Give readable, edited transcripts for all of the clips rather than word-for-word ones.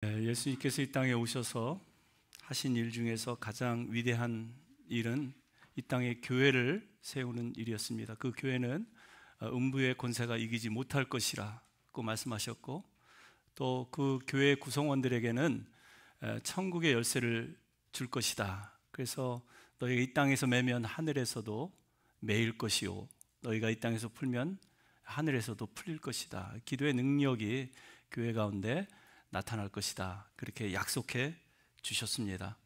예수님께서 이 땅에 오셔서 하신 일 중에서 가장 위대한 일은 이 땅에 교회를 세우는 일이었습니다. 그 교회는 음부의 권세가 이기지 못할 것이라고 말씀하셨고, 또 그 교회 구성원들에게는 천국의 열쇠를 줄 것이다. 그래서 너희가 이 땅에서 매면 하늘에서도 매일 것이요, 너희가 이 땅에서 풀면 하늘에서도 풀릴 것이다. 기도의 능력이 교회 가운데 나타날 것이다. 그렇게 약속해 주셨습니다.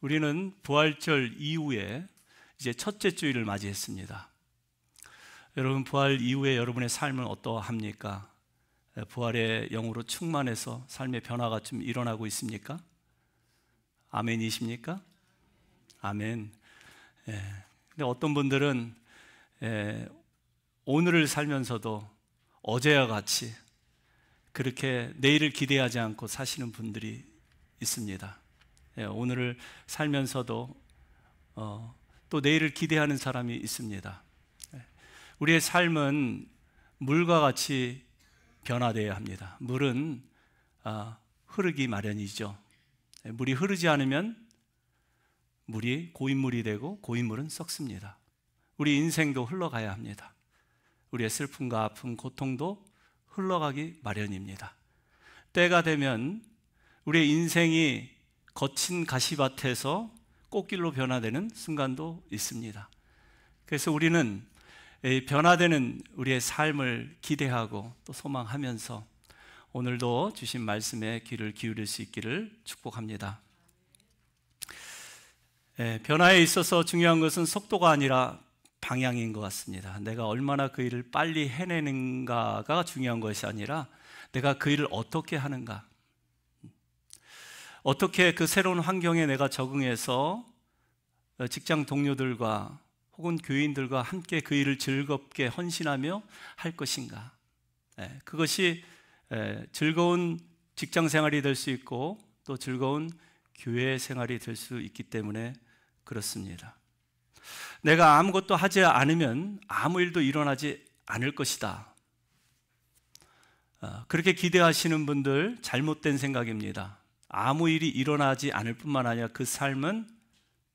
우리는 부활절 이후에 이제 첫째 주일을 맞이했습니다. 여러분, 부활 이후에 여러분의 삶은 어떠합니까? 부활의 영으로 충만해서 삶의 변화가 좀 일어나고 있습니까? 아멘이십니까? 아멘. 근데 어떤 분들은 오늘을 살면서도 어제와 같이 그렇게 내일을 기대하지 않고 사시는 분들이 있습니다. 오늘을 살면서도 또 내일을 기대하는 사람이 있습니다. 우리의 삶은 물과 같이 변화되어야 합니다. 물은 흐르기 마련이죠. 물이 흐르지 않으면 물이 고인물이 되고 고인물은 썩습니다. 우리 인생도 흘러가야 합니다. 우리의 슬픔과 아픔, 고통도 흘러가기 마련입니다. 때가 되면 우리의 인생이 거친 가시밭에서 꽃길로 변화되는 순간도 있습니다. 그래서 우리는 변화되는 우리의 삶을 기대하고 또 소망하면서 오늘도 주신 말씀에 귀를 기울일 수 있기를 축복합니다. 변화에 있어서 중요한 것은 속도가 아니라 방향인 것 같습니다. 내가 얼마나 그 일을 빨리 해내는가가 중요한 것이 아니라 내가 그 일을 어떻게 하는가, 어떻게 그 새로운 환경에 내가 적응해서 직장 동료들과 혹은 교인들과 함께 그 일을 즐겁게 헌신하며 할 것인가. 그것이 즐거운 직장 생활이 될 수 있고 또 즐거운 교회 생활이 될 수 있기 때문에 그렇습니다. 내가 아무것도 하지 않으면 아무 일도 일어나지 않을 것이다. 그렇게 기대하시는 분들 잘못된 생각입니다. 아무 일이 일어나지 않을 뿐만 아니라 그 삶은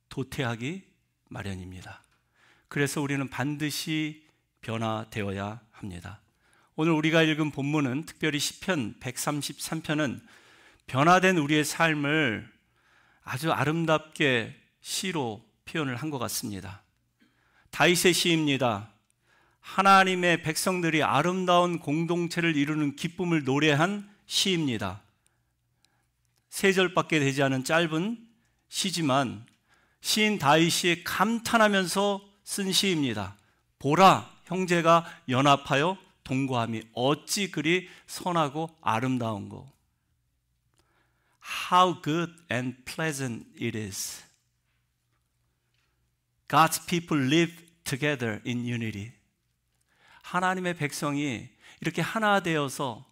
도태하기 마련입니다. 그래서 우리는 반드시 변화되어야 합니다. 오늘 우리가 읽은 본문은 특별히 시편 133편은 변화된 우리의 삶을 아주 아름답게 시로 표현을 한 것 같습니다. 다윗의 시입니다. 하나님의 백성들이 아름다운 공동체를 이루는 기쁨을 노래한 시입니다. 3절밖에 되지 않은 짧은 시지만 시인 다윗이 감탄하면서 쓴 시입니다. 보라, 형제가 연합하여 동거함이 어찌 그리 선하고 아름다운고. How good and pleasant it is. God's people live together in unity. 하나님의 백성이 이렇게 하나 되어서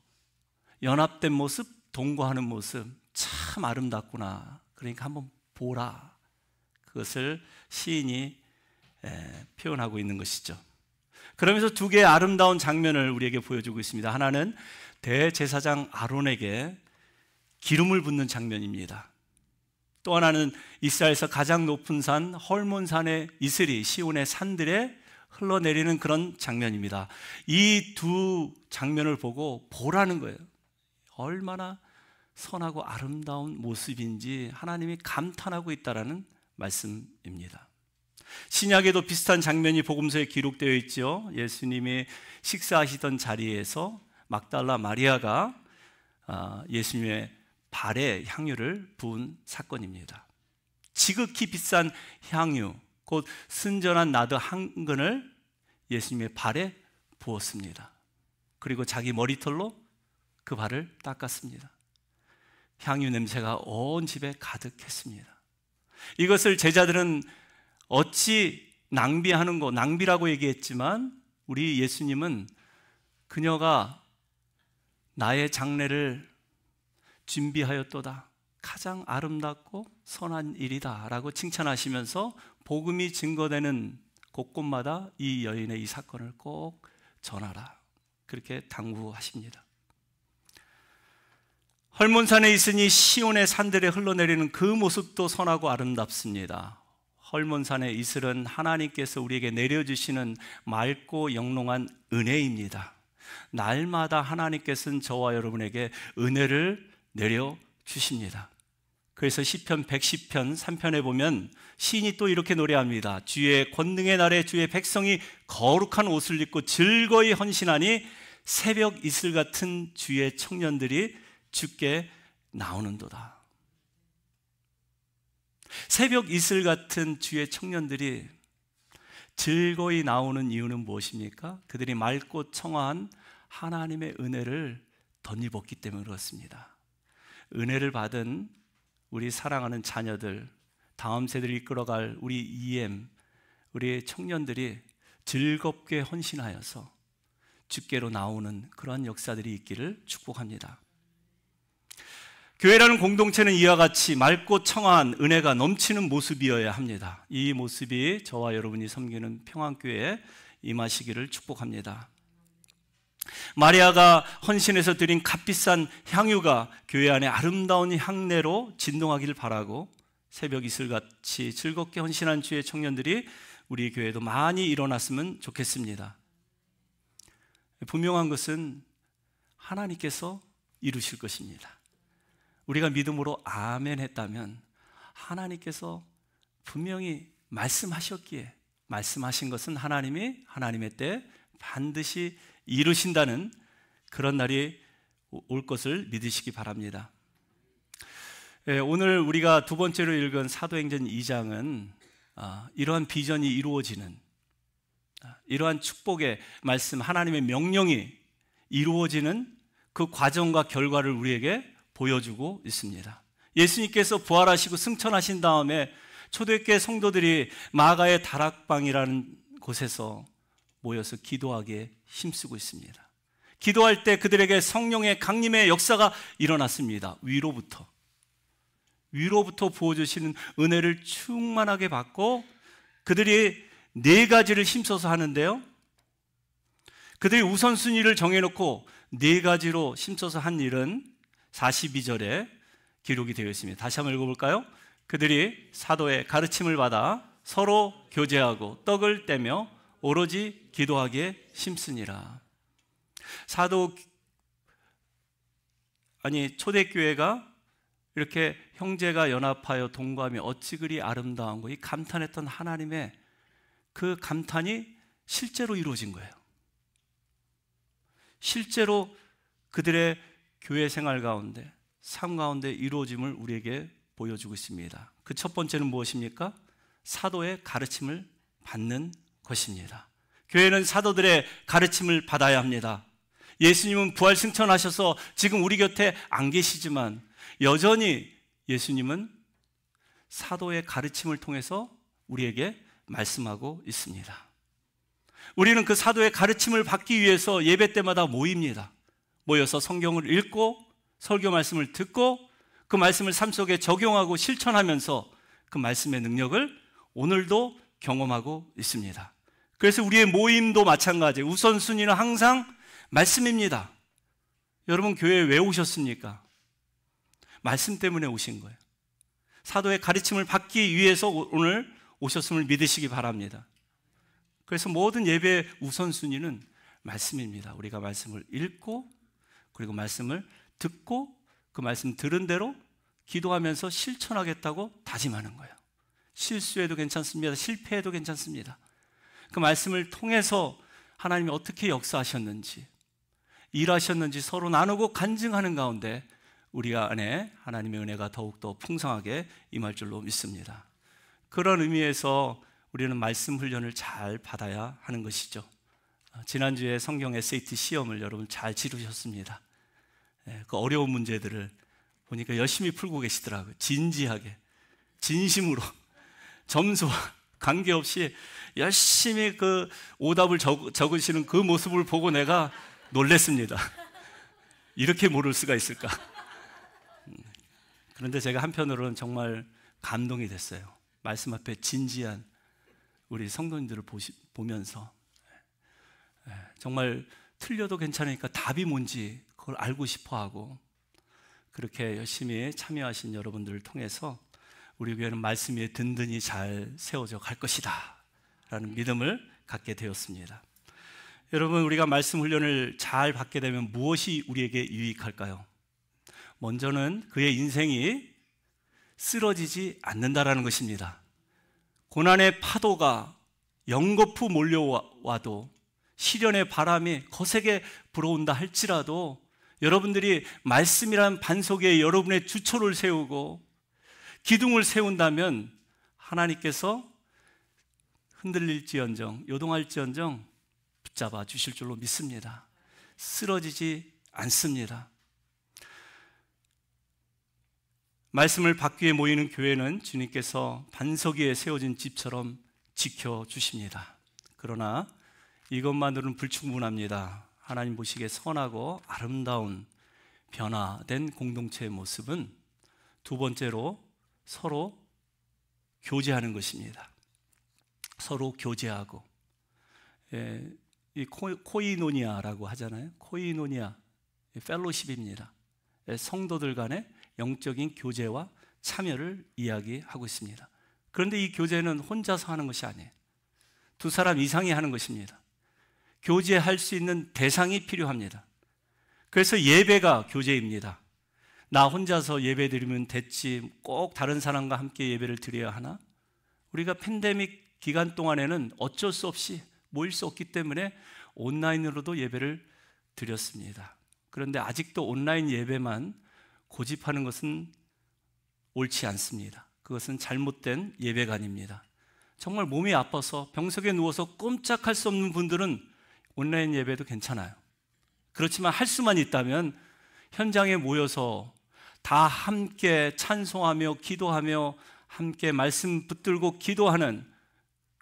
연합된 모습, 동거하는 모습 참 아름답구나. 그러니까 한번 보라. 그것을 시인이 표현하고 있는 것이죠. 그러면서 두 개의 아름다운 장면을 우리에게 보여주고 있습니다. 하나는 대제사장 아론에게 기름을 붓는 장면입니다. 또 하나는 이스라엘에서 가장 높은 산 헐몬산의 이슬이 시온의 산들에 흘러내리는 그런 장면입니다. 이 두 장면을 보고 보라는 거예요. 얼마나 선하고 아름다운 모습인지 하나님이 감탄하고 있다라는 말씀입니다. 신약에도 비슷한 장면이 복음서에 기록되어 있죠. 예수님이 식사하시던 자리에서 막달라 마리아가 예수님의 발에 향유를 부은 사건입니다. 지극히 비싼 향유, 곧 순전한 나드 한 근을 예수님의 발에 부었습니다. 그리고 자기 머리털로 그 발을 닦았습니다. 향유 냄새가 온 집에 가득했습니다. 이것을 제자들은 어찌 낭비하는 낭비라고 얘기했지만 우리 예수님은 그녀가 나의 장례를 준비하였도다. 가장 아름답고 선한 일이다 라고 칭찬하시면서 복음이 증거되는 곳곳마다 이 여인의 이 사건을 꼭 전하라. 그렇게 당부하십니다. 헐몬산에 있으니 시온의 산들에 흘러내리는 그 모습도 선하고 아름답습니다. 헐몬산의 이슬은 하나님께서 우리에게 내려주시는 맑고 영롱한 은혜입니다. 날마다 하나님께서는 저와 여러분에게 은혜를 내려주십니다. 그래서 시편 110편 3편에 보면 시인이 또 이렇게 노래합니다. 주의 권능의 날에 주의 백성이 거룩한 옷을 입고 즐거이 헌신하니 새벽 이슬 같은 주의 청년들이 주께 나오는도다. 새벽 이슬 같은 주의 청년들이 즐거이 나오는 이유는 무엇입니까? 그들이 맑고 청아한 하나님의 은혜를 덧입었기 때문에 그렇습니다. 은혜를 받은 우리 사랑하는 자녀들, 다음 세대를 이끌어갈 우리 EM, 우리 청년들이 즐겁게 헌신하여서 주께로 나오는 그러한 역사들이 있기를 축복합니다. 교회라는 공동체는 이와 같이 맑고 청아한 은혜가 넘치는 모습이어야 합니다. 이 모습이 저와 여러분이 섬기는 평안교회에 임하시기를 축복합니다. 마리아가 헌신해서 드린 값비싼 향유가 교회 안에 아름다운 향내로 진동하기를 바라고 새벽 이슬같이 즐겁게 헌신한 주의 청년들이 우리 교회도 많이 일어났으면 좋겠습니다. 분명한 것은 하나님께서 이루실 것입니다. 우리가 믿음으로 아멘 했다면 하나님께서 분명히 말씀하셨기에 말씀하신 것은 하나님이 하나님의 때 반드시 이루신다는 그런 날이 올 것을 믿으시기 바랍니다. 오늘 우리가 두 번째로 읽은 사도행전 2장은 이러한 비전이 이루어지는, 이러한 축복의 말씀, 하나님의 명령이 이루어지는 그 과정과 결과를 우리에게 보여주고 있습니다. 예수님께서 부활하시고 승천하신 다음에 초대교회 성도들이 마가의 다락방이라는 곳에서 모여서 기도하기에 힘쓰고 있습니다. 기도할 때 그들에게 성령의 강림의 역사가 일어났습니다. 위로부터 부어주시는 은혜를 충만하게 받고 그들이 네 가지를 힘써서 하는데요, 그들이 우선순위를 정해놓고 네 가지로 힘써서 한 일은 42절에 기록이 되어 있습니다. 다시 한번 읽어볼까요? 그들이 사도의 가르침을 받아 서로 교제하고 떡을 떼며 오로지 기도하기에 힘쓰니라. 초대교회가 이렇게 형제가 연합하여 동거하며 어찌 그리 아름다운 거, 이 감탄했던 하나님의 그 감탄이 실제로 이루어진 거예요. 실제로 그들의 교회 생활 가운데, 삶 가운데 이루어짐을 우리에게 보여주고 있습니다. 그 첫 번째는 무엇입니까? 사도의 가르침을 받는 것입니다. 교회는 사도들의 가르침을 받아야 합니다. 예수님은 부활 승천하셔서 지금 우리 곁에 안 계시지만 여전히 예수님은 사도의 가르침을 통해서 우리에게 말씀하고 있습니다. 우리는 그 사도의 가르침을 받기 위해서 예배 때마다 모입니다. 모여서 성경을 읽고 설교 말씀을 듣고 그 말씀을 삶 속에 적용하고 실천하면서 그 말씀의 능력을 오늘도 경험하고 있습니다. 그래서 우리의 모임도 마찬가지예요. 우선순위는 항상 말씀입니다. 여러분 교회에 왜 오셨습니까? 말씀 때문에 오신 거예요. 사도의 가르침을 받기 위해서 오늘 오셨음을 믿으시기 바랍니다. 그래서 모든 예배의 우선순위는 말씀입니다. 우리가 말씀을 읽고 그리고 말씀을 듣고 그 말씀 들은 대로 기도하면서 실천하겠다고 다짐하는 거예요. 실수해도 괜찮습니다. 실패해도 괜찮습니다. 그 말씀을 통해서 하나님이 어떻게 역사하셨는지, 일하셨는지 서로 나누고 간증하는 가운데 우리 안에 하나님의 은혜가 더욱더 풍성하게 임할 줄로 믿습니다. 그런 의미에서 우리는 말씀 훈련을 잘 받아야 하는 것이죠. 지난주에 성경 SAT 시험을 여러분 잘 치르셨습니다. 그 어려운 문제들을 보니까 열심히 풀고 계시더라고요. 진지하게, 진심으로, 점수와 관계없이 열심히 그 오답을 적으시는 그 모습을 보고 내가 놀랬습니다. 이렇게 모를 수가 있을까? 그런데 제가 한편으로는 정말 감동이 됐어요. 말씀 앞에 진지한 우리 성도님들을 보면서 정말 틀려도 괜찮으니까 답이 뭔지 그걸 알고 싶어하고 그렇게 열심히 참여하신 여러분들을 통해서 우리 교회는 말씀 위에 든든히 잘 세워져 갈 것이다 라는 믿음을 갖게 되었습니다. 여러분, 우리가 말씀 훈련을 잘 받게 되면 무엇이 우리에게 유익할까요? 먼저는 그의 인생이 쓰러지지 않는다라는 것입니다. 고난의 파도가 연거푸 몰려와도, 시련의 바람이 거세게 불어온다 할지라도 여러분들이 말씀이란 반석 위에 여러분의 주초를 세우고 기둥을 세운다면 하나님께서 흔들릴지언정, 요동할지언정 붙잡아 주실 줄로 믿습니다. 쓰러지지 않습니다. 말씀을 받기 위해 모이는 교회는 주님께서 반석 위에 세워진 집처럼 지켜주십니다. 그러나 이것만으로는 불충분합니다. 하나님 보시기에 선하고 아름다운 변화된 공동체의 모습은 두 번째로 서로 교제하는 것입니다. 서로 교제하고, 이 코이노니아라고 하잖아요. 코이노니아, 펠로십입니다. 성도들 간의 영적인 교제와 참여를 이야기하고 있습니다. 그런데 이 교제는 혼자서 하는 것이 아니에요. 두 사람 이상이 하는 것입니다. 교제할 수 있는 대상이 필요합니다. 그래서 예배가 교제입니다. 나 혼자서 예배 드리면 됐지, 꼭 다른 사람과 함께 예배를 드려야 하나? 우리가 팬데믹 기간 동안에는 어쩔 수 없이 모일 수 없기 때문에 온라인으로도 예배를 드렸습니다. 그런데 아직도 온라인 예배만 고집하는 것은 옳지 않습니다. 그것은 잘못된 예배관입니다. 정말 몸이 아파서 병석에 누워서 꼼짝할 수 없는 분들은 온라인 예배도 괜찮아요. 그렇지만 할 수만 있다면 현장에 모여서 다 함께 찬송하며 기도하며 함께 말씀 붙들고 기도하는,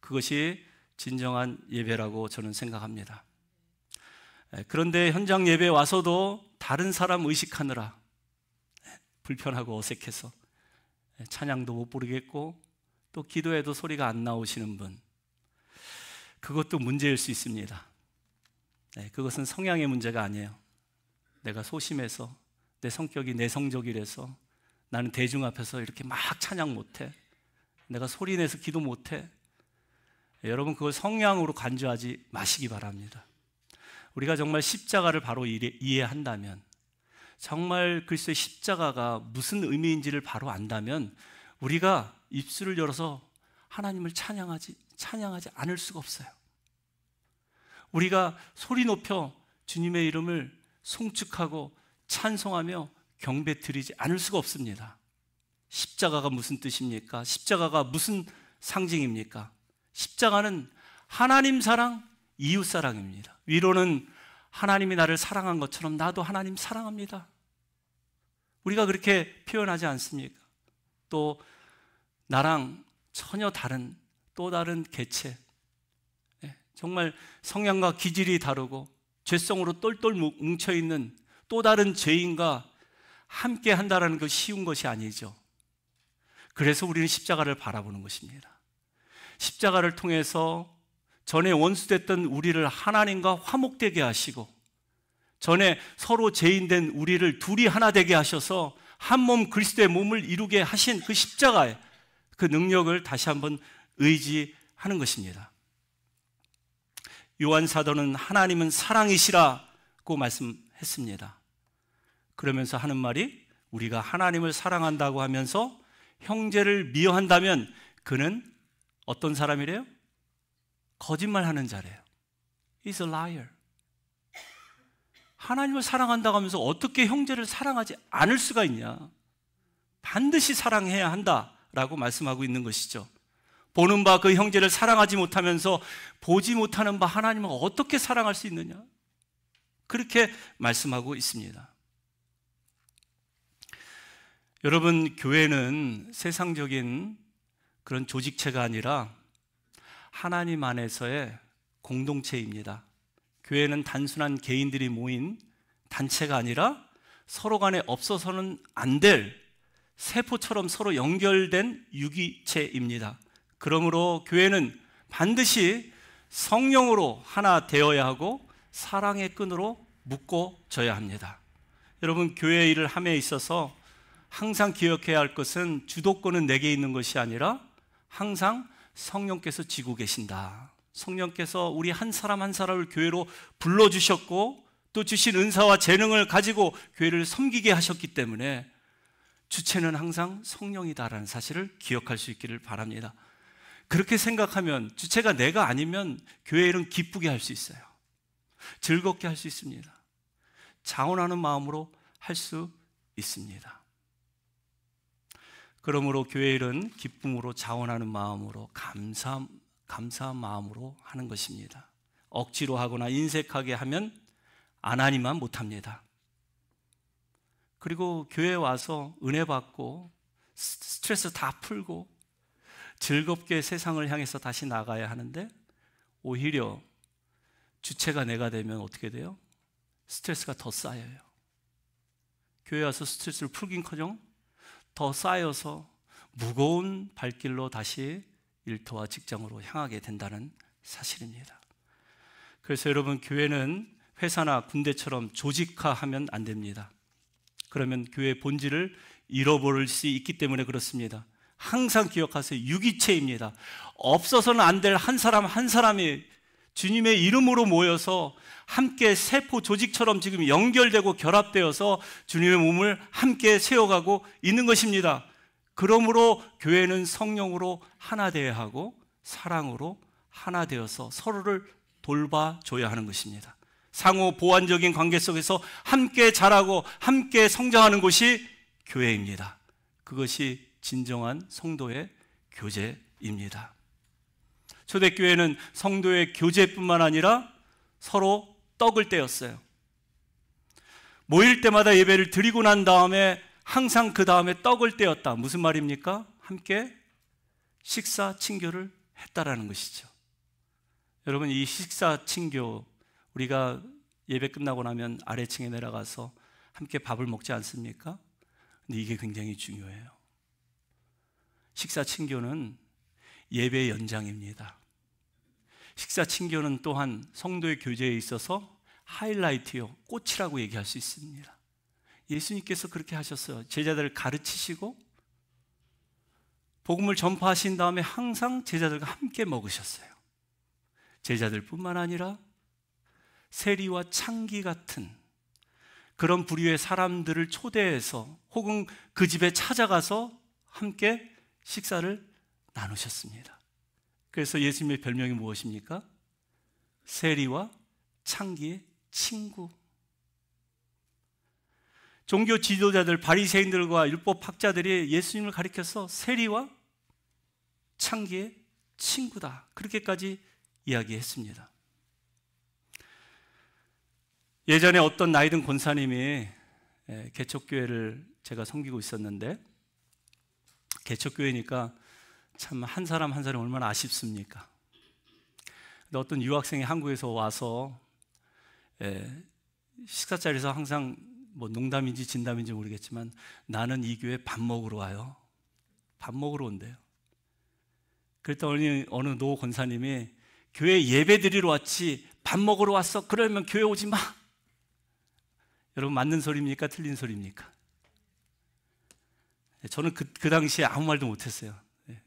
그것이 진정한 예배라고 저는 생각합니다. 그런데 현장 예배에 와서도 다른 사람 의식하느라 불편하고 어색해서 찬양도 못 부르겠고 또 기도해도 소리가 안 나오시는 분, 그것도 문제일 수 있습니다. 그것은 성향의 문제가 아니에요. 내가 소심해서, 내 성격이 내성적이라서 나는 대중 앞에서 이렇게 막 찬양 못해, 내가 소리내서 기도 못해. 여러분, 그걸 성향으로 간주하지 마시기 바랍니다. 우리가 정말 십자가를 바로 이해한다면, 정말 글쎄 십자가가 무슨 의미인지를 바로 안다면 우리가 입술을 열어서 하나님을 찬양하지 않을 수가 없어요. 우리가 소리 높여 주님의 이름을 송축하고 찬송하며 경배 드리지 않을 수가 없습니다. 십자가가 무슨 뜻입니까? 십자가가 무슨 상징입니까? 십자가는 하나님 사랑, 이웃 사랑입니다. 위로는 하나님이 나를 사랑한 것처럼 나도 하나님 사랑합니다. 우리가 그렇게 표현하지 않습니까? 또 나랑 전혀 다른 또 다른 개체, 정말 성향과 기질이 다르고 죄성으로 똘똘 뭉쳐있는 또 다른 죄인과 함께 한다는 그 쉬운 것이 아니죠. 그래서 우리는 십자가를 바라보는 것입니다. 십자가를 통해서 전에 원수됐던 우리를 하나님과 화목되게 하시고, 전에 서로 죄인된 우리를 둘이 하나 되게 하셔서 한 몸 그리스도의 몸을 이루게 하신 그 십자가의 그 능력을 다시 한번 의지하는 것입니다. 요한 사도는 하나님은 사랑이시라고 말씀했습니다. 그러면서 하는 말이, 우리가 하나님을 사랑한다고 하면서 형제를 미워한다면 그는 어떤 사람이래요? 거짓말하는 자래요. He's a liar. 하나님을 사랑한다고 하면서 어떻게 형제를 사랑하지 않을 수가 있냐? 반드시 사랑해야 한다라고 말씀하고 있는 것이죠. 보는 바 그 형제를 사랑하지 못하면서 보지 못하는 바 하나님을 어떻게 사랑할 수 있느냐? 그렇게 말씀하고 있습니다. 여러분, 교회는 세상적인 그런 조직체가 아니라 하나님 안에서의 공동체입니다. 교회는 단순한 개인들이 모인 단체가 아니라 서로 간에 없어서는 안 될 세포처럼 서로 연결된 유기체입니다. 그러므로 교회는 반드시 성령으로 하나 되어야 하고 사랑의 끈으로 묶어져야 합니다. 여러분, 교회 일을 함에 있어서 항상 기억해야 할 것은 주도권은 내게 있는 것이 아니라 항상 성령께서 지고 계신다. 성령께서 우리 한 사람 한 사람을 교회로 불러주셨고 또 주신 은사와 재능을 가지고 교회를 섬기게 하셨기 때문에 주체는 항상 성령이다라는 사실을 기억할 수 있기를 바랍니다. 그렇게 생각하면 주체가 내가 아니면 교회 일은 기쁘게 할 수 있어요. 즐겁게 할 수 있습니다. 자원하는 마음으로 할 수 있습니다. 그러므로 교회 일은 기쁨으로 자원하는 마음으로 감사한 마음으로 하는 것입니다. 억지로 하거나 인색하게 하면 안 하니만 못합니다. 그리고 교회에 와서 은혜 받고 스트레스 다 풀고 즐겁게 세상을 향해서 다시 나가야 하는데 오히려 주체가 내가 되면 어떻게 돼요? 스트레스가 더 쌓여요. 교회 와서 스트레스를 풀긴커녕 더 쌓여서 무거운 발길로 다시 일터와 직장으로 향하게 된다는 사실입니다. 그래서 여러분, 교회는 회사나 군대처럼 조직화하면 안 됩니다. 그러면 교회의 본질을 잃어버릴 수 있기 때문에 그렇습니다. 항상 기억하세요. 유기체입니다. 없어서는 안 될 한 사람 한 사람이 주님의 이름으로 모여서 함께 세포 조직처럼 지금 연결되고 결합되어서 주님의 몸을 함께 세워가고 있는 것입니다. 그러므로 교회는 성령으로 하나 되어야 하고 사랑으로 하나 되어서 서로를 돌봐줘야 하는 것입니다. 상호 보완적인 관계 속에서 함께 자라고 함께 성장하는 곳이 교회입니다. 그것이 진정한 성도의 교제입니다. 초대교회는 성도의 교제뿐만 아니라 서로 떡을 떼었어요. 모일 때마다 예배를 드리고 난 다음에 항상 그 다음에 떡을 떼었다. 무슨 말입니까? 함께 식사 친교를 했다라는 것이죠. 여러분, 이 식사 친교, 우리가 예배 끝나고 나면 아래층에 내려가서 함께 밥을 먹지 않습니까? 근데 이게 굉장히 중요해요. 식사 친교는 예배의 연장입니다. 식사 친교는 또한 성도의 교제에 있어서 하이라이트요, 꽃이라고 얘기할 수 있습니다. 예수님께서 그렇게 하셨어요. 제자들을 가르치시고 복음을 전파하신 다음에 항상 제자들과 함께 먹으셨어요. 제자들뿐만 아니라 세리와 창기 같은 그런 부류의 사람들을 초대해서 혹은 그 집에 찾아가서 함께 식사를 나누셨습니다. 그래서 예수님의 별명이 무엇입니까? 세리와 창기의 친구. 종교 지도자들, 바리새인들과 율법 학자들이 예수님을 가리켜서 세리와 창기의 친구다, 그렇게까지 이야기했습니다. 예전에 어떤 나이든 권사님이 개척교회를 제가 섬기고 있었는데, 개척교회니까 참 한 사람 한 사람이 얼마나 아쉽습니까? 근데 어떤 유학생이 한국에서 와서 식사 자리에서 항상 뭐 농담인지 진담인지 모르겠지만 나는 이 교회 밥 먹으러 와요. 밥 먹으러 온대요. 그랬더니 어느 노 권사님이 교회 예배 드리러 왔지 밥 먹으러 왔어? 그러면 교회 오지 마. 여러분, 맞는 소리입니까? 틀린 소리입니까? 저는 그 당시에 아무 말도 못했어요.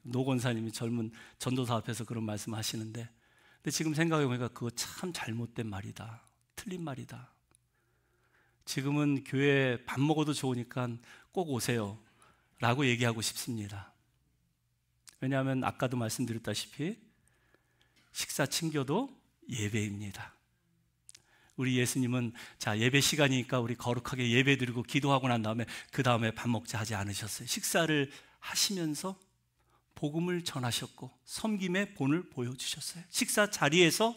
노 권사님이 젊은 전도사 앞에서 그런 말씀 하시는데, 근데 지금 생각해보니까 그거 참 잘못된 말이다, 틀린 말이다. 지금은 교회 밥 먹어도 좋으니까 꼭 오세요 라고 얘기하고 싶습니다. 왜냐하면 아까도 말씀드렸다시피 식사 친교도 예배입니다. 우리 예수님은 자, 예배 시간이니까 우리 거룩하게 예배 드리고 기도하고 난 다음에 그 다음에 밥 먹자 하지 않으셨어요. 식사를 하시면서 복음을 전하셨고 섬김의 본을 보여주셨어요. 식사 자리에서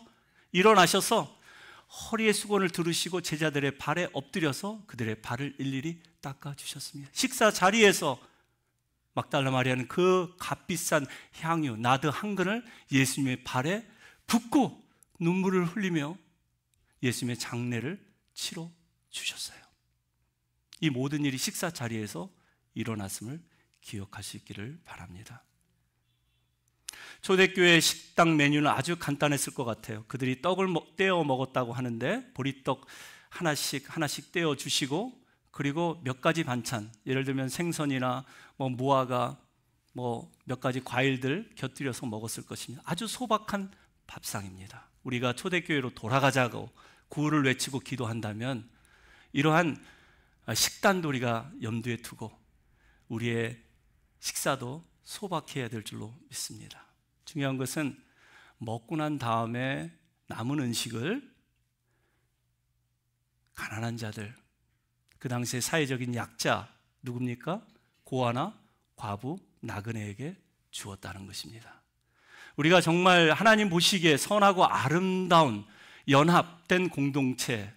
일어나셔서 허리에 수건을 두르시고 제자들의 발에 엎드려서 그들의 발을 일일이 닦아주셨습니다. 식사 자리에서 막달라 마리아는 그 값비싼 향유 나드 한 근을 예수님의 발에 붓고 눈물을 흘리며 예수님의 장례를 치러 주셨어요. 이 모든 일이 식사 자리에서 일어났음을 기억할 수 있기를 바랍니다. 초대교회 식당 메뉴는 아주 간단했을 것 같아요. 그들이 떡을 떼어 먹었다고 하는데 보리떡 하나씩 떼어 주시고 그리고 몇 가지 반찬, 예를 들면 생선이나 무화과, 몇 가지 과일들 곁들여서 먹었을 것입니다. 아주 소박한 밥상입니다. 우리가 초대교회로 돌아가자고 구호를 외치고 기도한다면 이러한 식단도 우리가 염두에 두고 우리의 식사도 소박해야 될 줄로 믿습니다. 중요한 것은 먹고 난 다음에 남은 음식을 가난한 자들, 그 당시에 사회적인 약자 누굽니까? 고아나 과부, 나그네에게 주었다는 것입니다. 우리가 정말 하나님 보시기에 선하고 아름다운 연합된 공동체,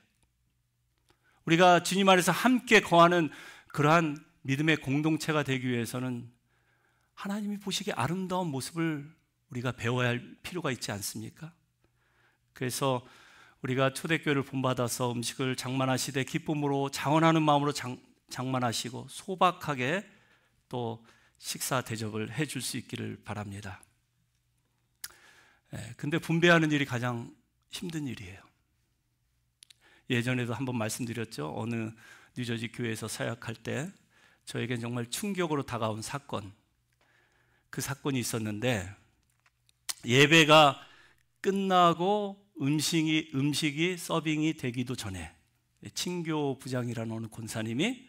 우리가 주님 안에서 함께 거하는 그러한 믿음의 공동체가 되기 위해서는 하나님이 보시기에 아름다운 모습을 우리가 배워야 할 필요가 있지 않습니까? 그래서 우리가 초대교회를 본받아서 음식을 장만하시되 기쁨으로 자원하는 마음으로 장만하시고 소박하게 또 식사 대접을 해줄 수 있기를 바랍니다. 근데 분배하는 일이 가장 힘든 일이에요. 예전에도 한번 말씀드렸죠. 어느 뉴저지 교회에서 사역할 때 저에겐 정말 충격으로 다가온 사건, 그 사건이 있었는데 예배가 끝나고 음식이 서빙이 되기도 전에 친교 부장이라는 어느 권사님이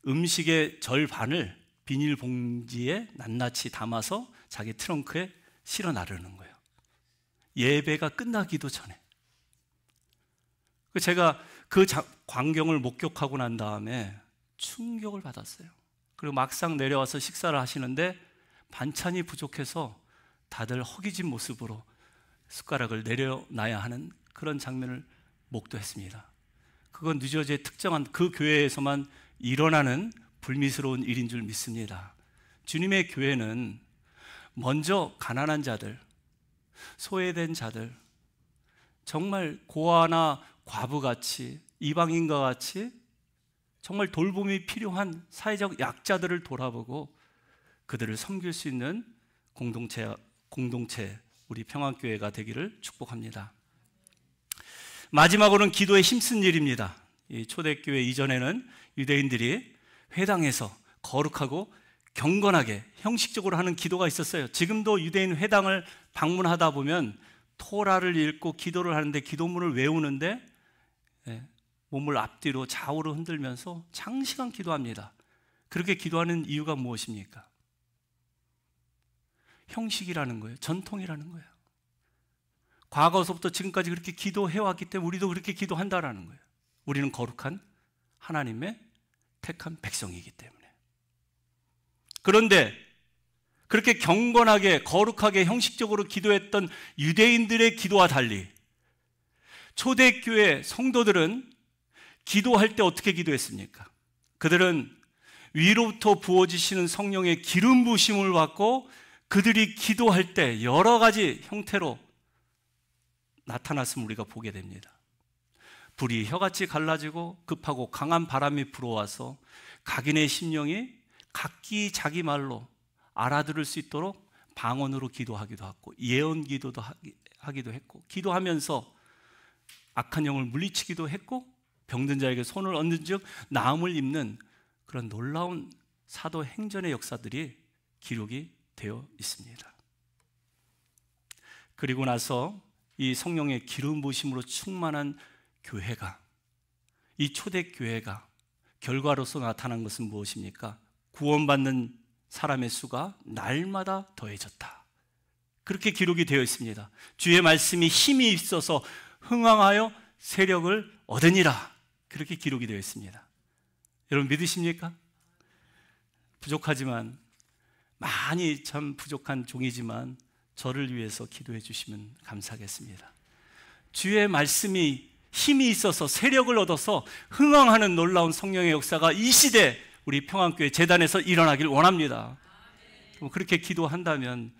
음식의 절반을 비닐봉지에 낱낱이 담아서 자기 트렁크에 실어 나르는 거예요. 예배가 끝나기도 전에. 제가 그 광경을 목격하고 난 다음에 충격을 받았어요. 그리고 막상 내려와서 식사를 하시는데 반찬이 부족해서 다들 허기진 모습으로 숟가락을 내려놔야 하는 그런 장면을 목도했습니다. 그건 뉴저지의 특정한 그 교회에서만 일어나는 불미스러운 일인 줄 믿습니다. 주님의 교회는 먼저 가난한 자들, 소외된 자들, 정말 고아나 과부같이 이방인과 같이 정말 돌봄이 필요한 사회적 약자들을 돌아보고 그들을 섬길 수 있는 공동체 우리 평안교회가 되기를 축복합니다. 마지막으로는 기도에 힘쓴 일입니다. 이 초대교회 이전에는 유대인들이 회당에서 거룩하고 경건하게 형식적으로 하는 기도가 있었어요. 지금도 유대인 회당을 방문하다 보면 토라를 읽고 기도를 하는데 기도문을 외우는데 몸을 앞뒤로 좌우로 흔들면서 장시간 기도합니다. 그렇게 기도하는 이유가 무엇입니까? 형식이라는 거예요. 전통이라는 거예요. 과거서부터 지금까지 그렇게 기도해왔기 때문에 우리도 그렇게 기도한다라는 거예요. 우리는 거룩한 하나님의 택한 백성이기 때문에. 그런데 그렇게 경건하게 거룩하게 형식적으로 기도했던 유대인들의 기도와 달리 초대교회 성도들은 기도할 때 어떻게 기도했습니까? 그들은 위로부터 부어지시는 성령의 기름 부으심을 받고 그들이 기도할 때 여러 가지 형태로 나타났음을 우리가 보게 됩니다. 불이 혀같이 갈라지고 급하고 강한 바람이 불어와서 각인의 심령이 각기 자기 말로 알아들을 수 있도록 방언으로 기도하기도 하고 예언 기도도 하기도 했고 기도하면서 악한 영을 물리치기도 했고 병든 자에게 손을 얹은 즉 나음을 입는 그런 놀라운 사도 행전의 역사들이 기록이 되어 있습니다. 그리고 나서 이 성령의 기름 부으심으로 충만한 교회가, 이 초대교회가 결과로서 나타난 것은 무엇입니까? 구원받는 사람의 수가 날마다 더해졌다. 그렇게 기록이 되어 있습니다. 주의 말씀이 힘이 있어서 흥왕하여 세력을 얻으니라. 그렇게 기록이 되어 있습니다. 여러분 믿으십니까? 부족하지만 많이 참 부족한 종이지만 저를 위해서 기도해 주시면 감사하겠습니다. 주의 말씀이 힘이 있어서 세력을 얻어서 흥왕하는 놀라운 성령의 역사가 이 시대 우리 평안교회 재단에서 일어나길 원합니다. 그렇게 기도한다면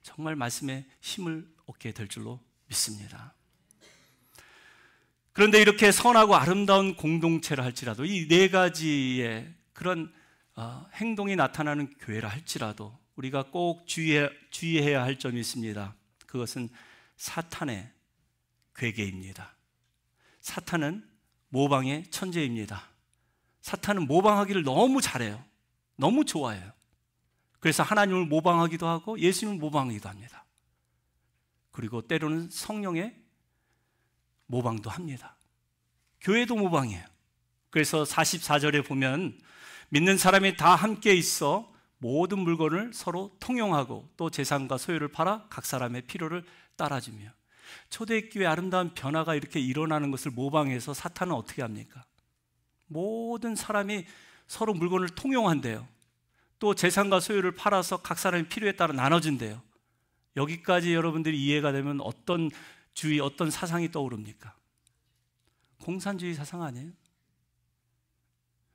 정말 말씀에 힘을 얻게 될 줄로 믿습니다. 그런데 이렇게 선하고 아름다운 공동체라 할지라도 이 네 가지의 그런 행동이 나타나는 교회라 할지라도 우리가 꼭 주의해야 할 점이 있습니다. 그것은 사탄의 괴계입니다. 사탄은 모방의 천재입니다. 사탄은 모방하기를 너무 잘해요. 너무 좋아해요. 그래서 하나님을 모방하기도 하고 예수님을 모방하기도 합니다. 그리고 때로는 성령의 모방도 합니다. 교회도 모방이에요. 그래서 44절에 보면 믿는 사람이 다 함께 있어 모든 물건을 서로 통용하고 또 재산과 소유를 팔아 각 사람의 필요를 따라주며. 초대교회의 아름다운 변화가 이렇게 일어나는 것을 모방해서 사탄은 어떻게 합니까? 모든 사람이 서로 물건을 통용한대요. 또 재산과 소유를 팔아서 각 사람의 필요에 따라 나눠준대요. 여기까지 여러분들이 이해가 되면 어떤 주의, 어떤 사상이 떠오릅니까? 공산주의 사상 아니에요?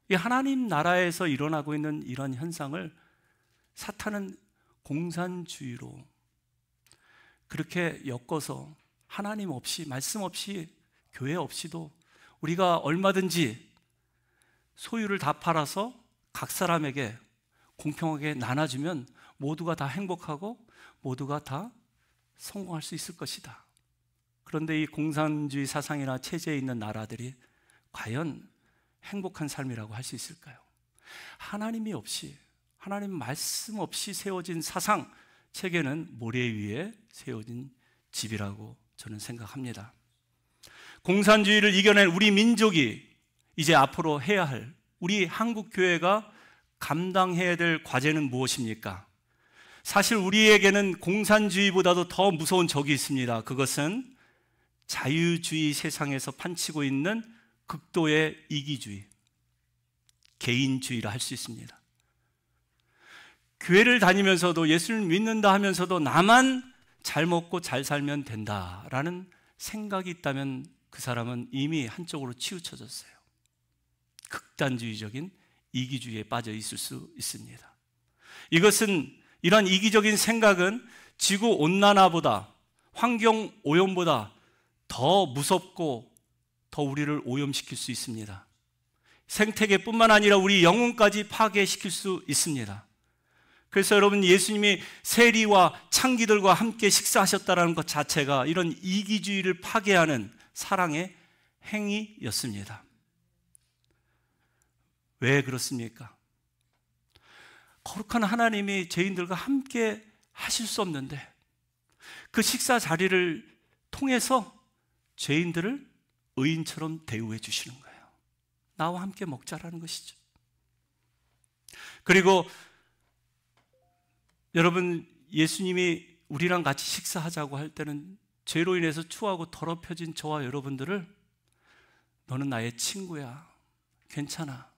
이 하나님 나라에서 일어나고 있는 이런 현상을 사탄은 공산주의로 그렇게 엮어서 하나님 없이, 말씀 없이, 교회 없이도 우리가 얼마든지 소유를 다 팔아서 각 사람에게 공평하게 나눠주면 모두가 다 행복하고 모두가 다 성공할 수 있을 것이다. 그런데 이 공산주의 사상이나 체제에 있는 나라들이 과연 행복한 삶이라고 할 수 있을까요? 하나님이 없이, 하나님 말씀 없이 세워진 사상, 체계는 모래 위에 세워진 집이라고 저는 생각합니다. 공산주의를 이겨낸 우리 민족이 이제 앞으로 해야 할, 우리 한국 교회가 감당해야 될 과제는 무엇입니까? 사실 우리에게는 공산주의보다도 더 무서운 적이 있습니다. 그것은 자유주의 세상에서 판치고 있는 극도의 이기주의, 개인주의라 할 수 있습니다. 교회를 다니면서도 예수를 믿는다 하면서도 나만 잘 먹고 잘 살면 된다라는 생각이 있다면 그 사람은 이미 한쪽으로 치우쳐졌어요. 극단주의적인 이기주의에 빠져 있을 수 있습니다. 이런 이기적인 생각은 지구 온난화보다, 환경 오염보다 더 무섭고 더 우리를 오염시킬 수 있습니다. 생태계뿐만 아니라 우리 영혼까지 파괴시킬 수 있습니다. 그래서 여러분, 예수님이 세리와 창기들과 함께 식사하셨다는 것 자체가 이런 이기주의를 파괴하는 사랑의 행위였습니다. 왜 그렇습니까? 거룩한 하나님이 죄인들과 함께 하실 수 없는데 그 식사 자리를 통해서 죄인들을 의인처럼 대우해 주시는 거예요. 나와 함께 먹자라는 것이죠. 그리고 여러분, 예수님이 우리랑 같이 식사하자고 할 때는 죄로 인해서 추하고 더럽혀진 저와 여러분들을 너는 나의 친구야, 괜찮아,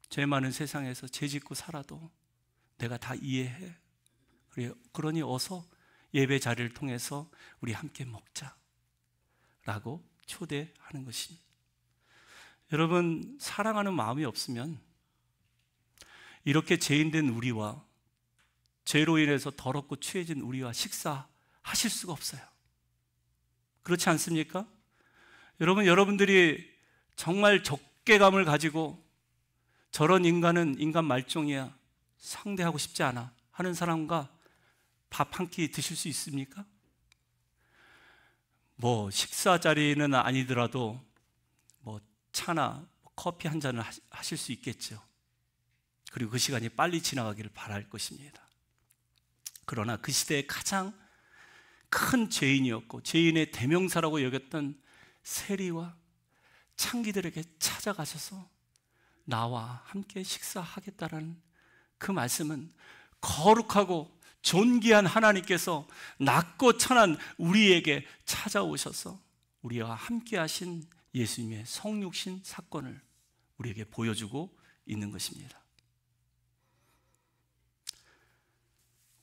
죄 많은 세상에서 죄 짓고 살아도 내가 다 이해해, 그러니 어서 예배 자리를 통해서 우리 함께 먹자라고 초대하는 것입니다. 여러분, 사랑하는 마음이 없으면 이렇게 죄인된 우리와, 죄로 인해서 더럽고 취해진 우리와 식사하실 수가 없어요. 그렇지 않습니까? 여러분들이 정말 적개감을 가지고 저런 인간은 인간 말종이야, 상대하고 싶지 않아 하는 사람과 밥 한 끼 드실 수 있습니까? 뭐 식사 자리는 아니더라도 뭐 차나 커피 한 잔을 하실 수 있겠죠. 그리고 그 시간이 빨리 지나가기를 바랄 것입니다. 그러나 그 시대의 가장 큰 죄인이었고 죄인의 대명사라고 여겼던 세리와 창기들에게 찾아가셔서 나와 함께 식사하겠다라는 그 말씀은 거룩하고 존귀한 하나님께서 낮고 천한 우리에게 찾아오셔서 우리와 함께 하신 예수님의 성육신 사건을 우리에게 보여주고 있는 것입니다.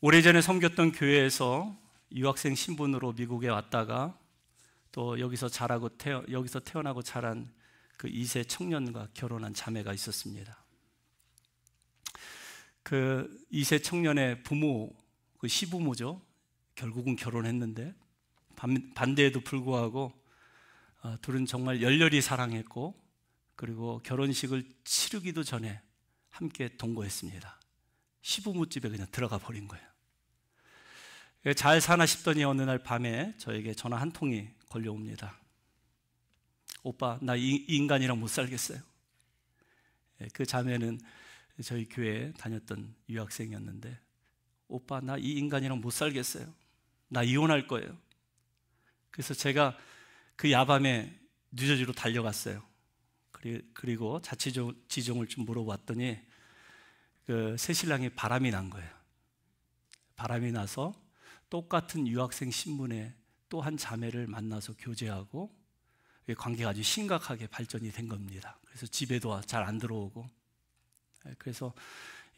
오래전에 섬겼던 교회에서 유학생 신분으로 미국에 왔다가 또 여기서 태어나고 자란 그 2세 청년과 결혼한 자매가 있었습니다. 그 2세 청년의 부모, 그 시부모죠. 결국은 결혼했는데 반대에도 불구하고 둘은 정말 열렬히 사랑했고 그리고 결혼식을 치르기도 전에 함께 동거했습니다. 시부모 집에 그냥 들어가 버린 거예요. 잘 사나 싶더니 어느 날 밤에 저에게 전화 한 통이 걸려옵니다. 오빠, 나 이 인간이랑 못 살겠어요. 그 자매는 저희 교회에 다녔던 유학생이었는데, 오빠 나 이 인간이랑 못 살겠어요. 나 이혼할 거예요. 그래서 제가 그 야밤에 뉴저지로 달려갔어요. 그리고 자취지종을 좀 물어봤더니 그 새신랑이 바람이 난 거예요. 바람이 나서 똑같은 유학생 신분의 또 한 자매를 만나서 교제하고 관계가 아주 심각하게 발전이 된 겁니다. 그래서 집에도 잘 안 들어오고, 그래서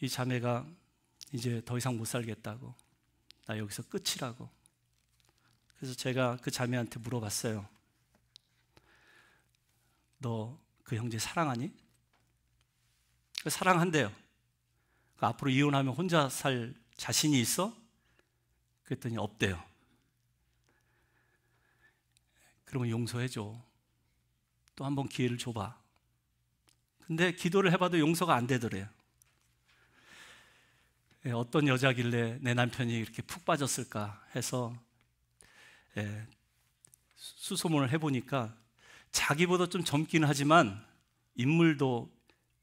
이 자매가 이제 더 이상 못 살겠다고, 나 여기서 끝이라고. 그래서 제가 그 자매한테 물어봤어요. 너 그 형제 사랑하니? 사랑한대요. 앞으로 이혼하면 혼자 살 자신이 있어? 그랬더니 없대요. 그러면 용서해줘. 또 한 번 기회를 줘봐. 근데 기도를 해봐도 용서가 안 되더래요. 어떤 여자길래 내 남편이 이렇게 푹 빠졌을까 해서 수소문을 해보니까 자기보다 좀 젊긴 하지만 인물도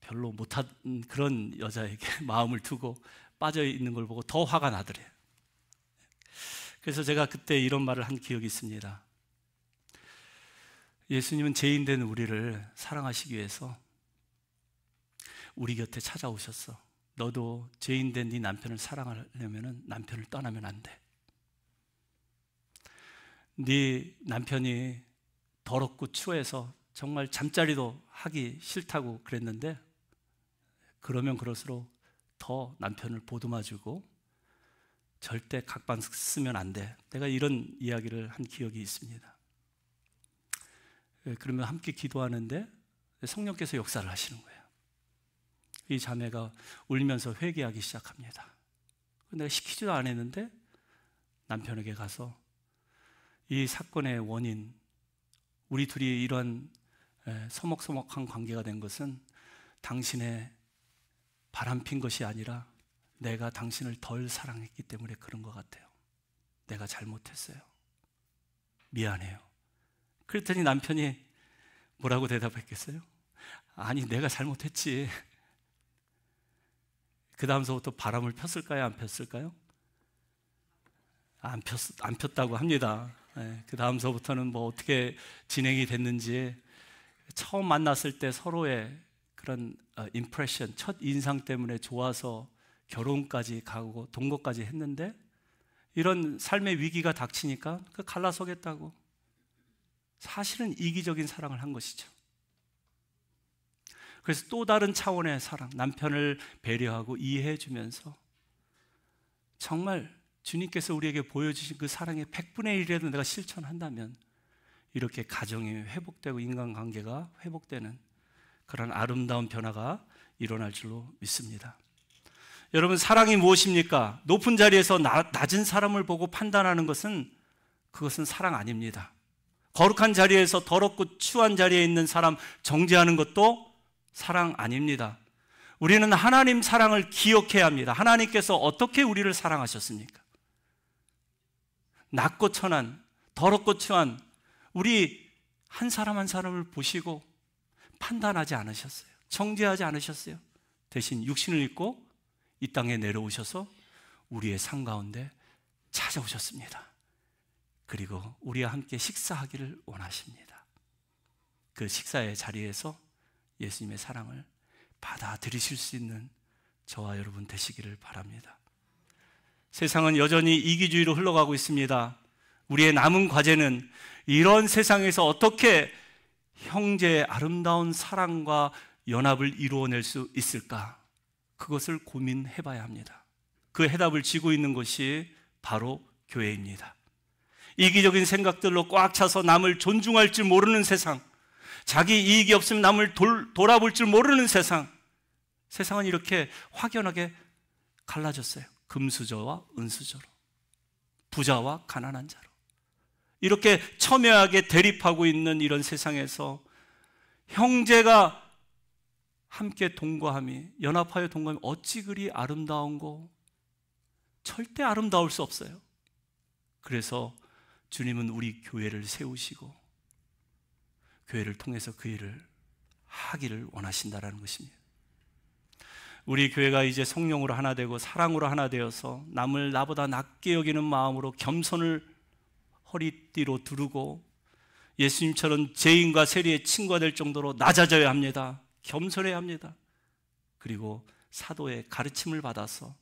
별로 못한 그런 여자에게 마음을 두고 빠져 있는 걸 보고 더 화가 나더래요. 그래서 제가 그때 이런 말을 한 기억이 있습니다. 예수님은 죄인된 우리를 사랑하시기 위해서 우리 곁에 찾아오셨어. 너도 죄인된 네 남편을 사랑하려면 남편을 떠나면 안 돼. 네 남편이 더럽고 추해서 정말 잠자리도 하기 싫다고 그랬는데, 그러면 그럴수록 더 남편을 보듬어주고 절대 각방 쓰면 안 돼. 내가 이런 이야기를 한 기억이 있습니다. 그러면 함께 기도하는데 성령께서 역사를 하시는 거예요. 이 자매가 울면서 회개하기 시작합니다. 내가 시키지도 않았는데 남편에게 가서 이 사건의 원인, 우리 둘이 이런 서먹서먹한 관계가 된 것은 당신의 바람핀 것이 아니라 내가 당신을 덜 사랑했기 때문에 그런 것 같아요. 내가 잘못했어요. 미안해요. 그랬더니 남편이 뭐라고 대답했겠어요? 아니, 내가 잘못했지. 그 다음서부터 바람을 폈을까요? 안 폈을까요? 안 폈다고 합니다. 그 다음서부터는 뭐 어떻게 진행이 됐는지, 처음 만났을 때 서로의 그런 임프레션, 첫 인상 때문에 좋아서 결혼까지 가고 동거까지 했는데, 이런 삶의 위기가 닥치니까 갈라서겠다고. 사실은 이기적인 사랑을 한 것이죠. 그래서 또 다른 차원의 사랑, 남편을 배려하고 이해해 주면서 정말 주님께서 우리에게 보여주신 그 사랑의 100분의 1이라도 내가 실천한다면 이렇게 가정이 회복되고 인간관계가 회복되는 그런 아름다운 변화가 일어날 줄로 믿습니다. 여러분, 사랑이 무엇입니까? 높은 자리에서 낮은 사람을 보고 판단하는 것은, 그것은 사랑 아닙니다. 거룩한 자리에서 더럽고 추한 자리에 있는 사람 정죄하는 것도 사랑 아닙니다. 우리는 하나님 사랑을 기억해야 합니다. 하나님께서 어떻게 우리를 사랑하셨습니까? 낮고 천한, 더럽고 추한 우리 한 사람 한 사람을 보시고 판단하지 않으셨어요. 정죄하지 않으셨어요. 대신 육신을 입고 이 땅에 내려오셔서 우리의 삶 가운데 찾아오셨습니다. 그리고 우리와 함께 식사하기를 원하십니다. 그 식사의 자리에서 예수님의 사랑을 받아들이실 수 있는 저와 여러분 되시기를 바랍니다. 세상은 여전히 이기주의로 흘러가고 있습니다. 우리의 남은 과제는 이런 세상에서 어떻게 형제의 아름다운 사랑과 연합을 이루어낼 수 있을까? 그것을 고민해 봐야 합니다. 그 해답을 쥐고 있는 것이 바로 교회입니다. 이기적인 생각들로 꽉 차서 남을 존중할 줄 모르는 세상, 자기 이익이 없으면 남을 돌아볼 줄 모르는 세상, 세상은 이렇게 확연하게 갈라졌어요. 금수저와 은수저로, 부자와 가난한 자로, 이렇게 첨예하게 대립하고 있는 이런 세상에서 형제가 함께 동거함이, 연합하여 동거함이 어찌 그리 아름다운고? 절대 아름다울 수 없어요. 그래서 주님은 우리 교회를 세우시고 교회를 통해서 그 일을 하기를 원하신다라는 것입니다. 우리 교회가 이제 성령으로 하나 되고 사랑으로 하나 되어서 남을 나보다 낮게 여기는 마음으로 겸손을 허리띠로 두르고 예수님처럼 죄인과 세리의 친구가 될 정도로 낮아져야 합니다. 겸손해야 합니다. 그리고 사도의 가르침을 받아서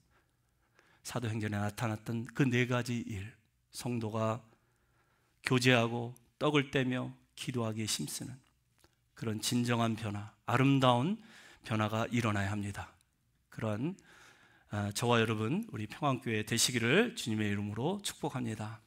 사도행전에 나타났던 그 네 가지 일, 성도가 교제하고 떡을 떼며 기도하기에 힘쓰는 그런 진정한 변화, 아름다운 변화가 일어나야 합니다. 그런 저와 여러분 우리 평안교회 되시기를 주님의 이름으로 축복합니다.